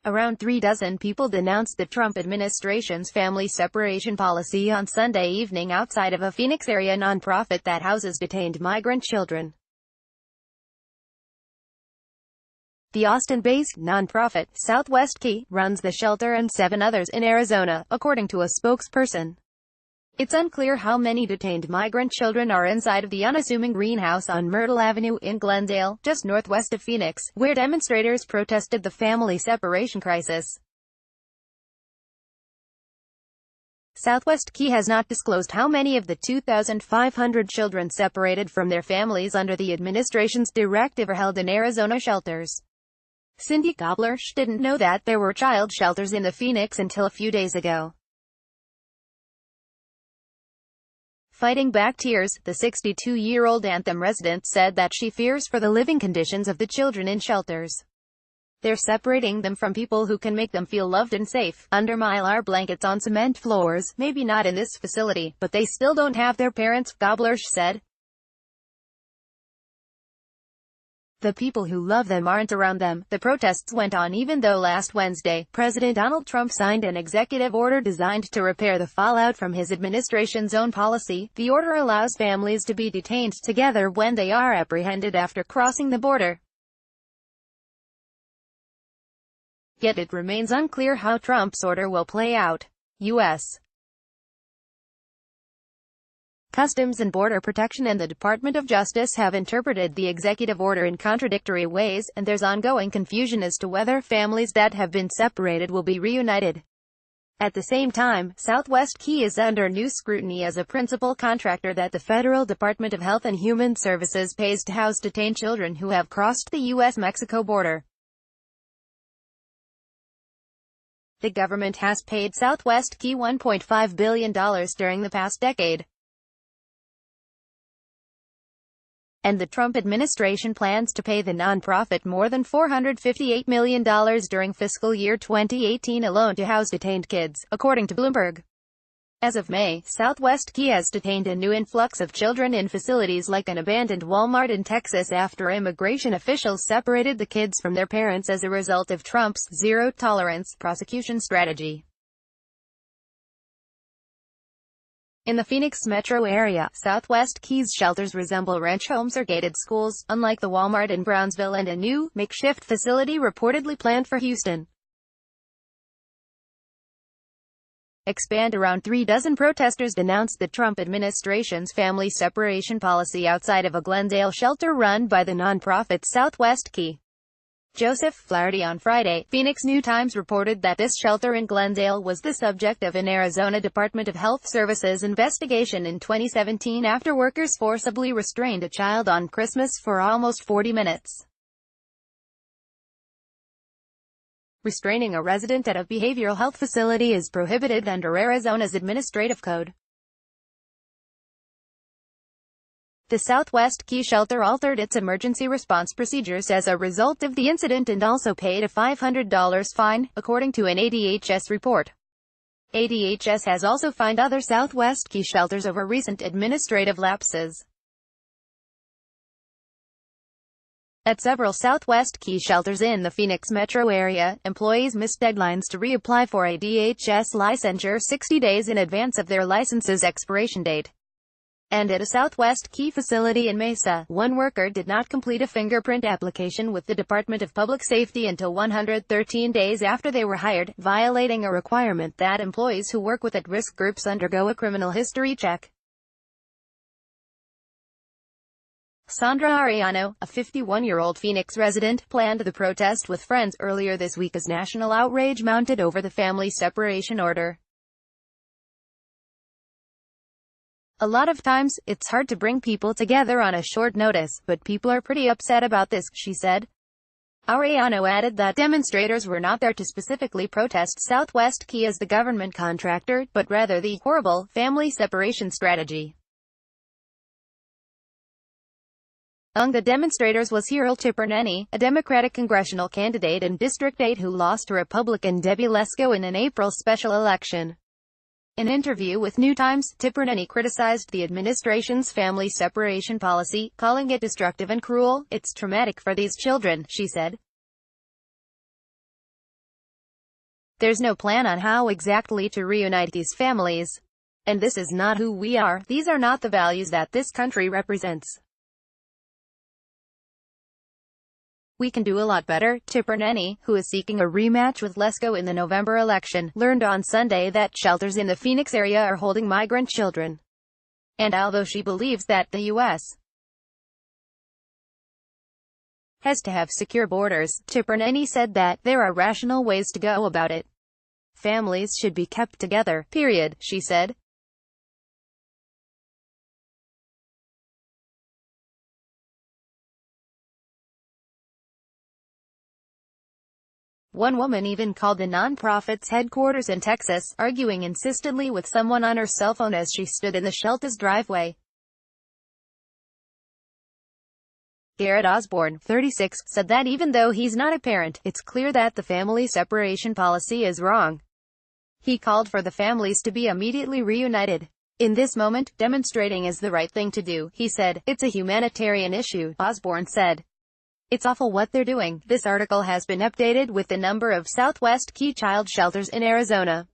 Around 3 dozen people denounced the Trump administration's family separation policy on Sunday evening outside of a Phoenix area nonprofit that houses detained migrant children. The Austin-based nonprofit, Southwest Key, runs the shelter and 7 others in Arizona, according to a spokesperson. It's unclear how many detained migrant children are inside of the unassuming greenhouse on Myrtle Avenue in Glendale, just northwest of Phoenix, where demonstrators protested the family separation crisis. Southwest Key has not disclosed how many of the 2,500 children separated from their families under the administration's directive are held in Arizona shelters. Cindy Gobler didn't know that there were child shelters in the Phoenix until a few days ago. Fighting back tears, the 62-year-old Anthem resident said that she fears for the living conditions of the children in shelters. They're separating them from people who can make them feel loved and safe, under mylar blankets on cement floors, maybe not in this facility, but they still don't have their parents, Gobler said. The people who love them aren't around them. The protests went on even though last Wednesday, President Donald Trump signed an executive order designed to repair the fallout from his administration's own policy. The order allows families to be detained together when they are apprehended after crossing the border. Yet it remains unclear how Trump's order will play out. U.S. Customs and Border Protection and the Department of Justice have interpreted the executive order in contradictory ways, and there's ongoing confusion as to whether families that have been separated will be reunited. At the same time, Southwest Key is under new scrutiny as a principal contractor that the Federal Department of Health and Human Services pays to house detained children who have crossed the U.S.-Mexico border. The government has paid Southwest Key $1.5 billion during the past decade. And the Trump administration plans to pay the nonprofit more than $458 million during fiscal year 2018 alone to house detained kids, according to Bloomberg. As of May, Southwest Key has detained a new influx of children in facilities like an abandoned Walmart in Texas after immigration officials separated the kids from their parents as a result of Trump's zero-tolerance prosecution strategy. In the Phoenix metro area, Southwest Key's shelters resemble ranch homes or gated schools, unlike the Walmart in Brownsville and a new, makeshift facility reportedly planned for Houston. Around 3 dozen protesters denounced the Trump administration's family separation policy outside of a Glendale shelter run by the nonprofit Southwest Key. Joseph Flaherty on Friday, Phoenix New-Times reported that this shelter in Glendale was the subject of an Arizona Department of Health Services investigation in 2017 after workers forcibly restrained a child on Christmas for almost 40 minutes. Restraining a resident at a behavioral health facility is prohibited under Arizona's administrative code. The Southwest Key shelter altered its emergency response procedures as a result of the incident and also paid a $500 fine, according to an ADHS report. ADHS has also fined other Southwest Key shelters over recent administrative lapses. At several Southwest Key shelters in the Phoenix metro area, employees missed deadlines to reapply for a DHS licensure 60 days in advance of their license's expiration date. And at a Southwest Key facility in Mesa, one worker did not complete a fingerprint application with the Department of Public Safety until 113 days after they were hired, violating a requirement that employees who work with at-risk groups undergo a criminal history check. Sandra Arellano, a 51-year-old Phoenix resident, planned the protest with friends earlier this week as national outrage mounted over the family separation order. A lot of times, it's hard to bring people together on a short notice, but people are pretty upset about this, she said. Arellano added that demonstrators were not there to specifically protest Southwest Key as the government contractor, but rather the horrible family separation strategy. Among the demonstrators was Cyril Tiperneny, a Democratic congressional candidate in District 8 who lost to Republican Debbie Lesko in an April special election. In an interview with New Times, Tiperneny criticized the administration's family separation policy, calling it destructive and cruel. "It's traumatic for these children," she said. There's no plan on how exactly to reunite these families. And this is not who we are. These are not the values that this country represents. We can do a lot better. Tipper Nenny, who is seeking a rematch with Lesko in the November election, learned on Sunday that shelters in the Phoenix area are holding migrant children. And although she believes that the U.S. has to have secure borders, Tipper Nenny said that there are rational ways to go about it. Families should be kept together, period, she said. One woman even called the nonprofit's headquarters in Texas, arguing insistently with someone on her cell phone as she stood in the shelter's driveway. Garrett Osborne, 36, said that even though he's not a parent, it's clear that the family separation policy is wrong. He called for the families to be immediately reunited. In this moment, demonstrating is the right thing to do, he said. It's a humanitarian issue, Osborne said. It's awful what they're doing. This article has been updated with the number of Southwest Key child shelters in Arizona.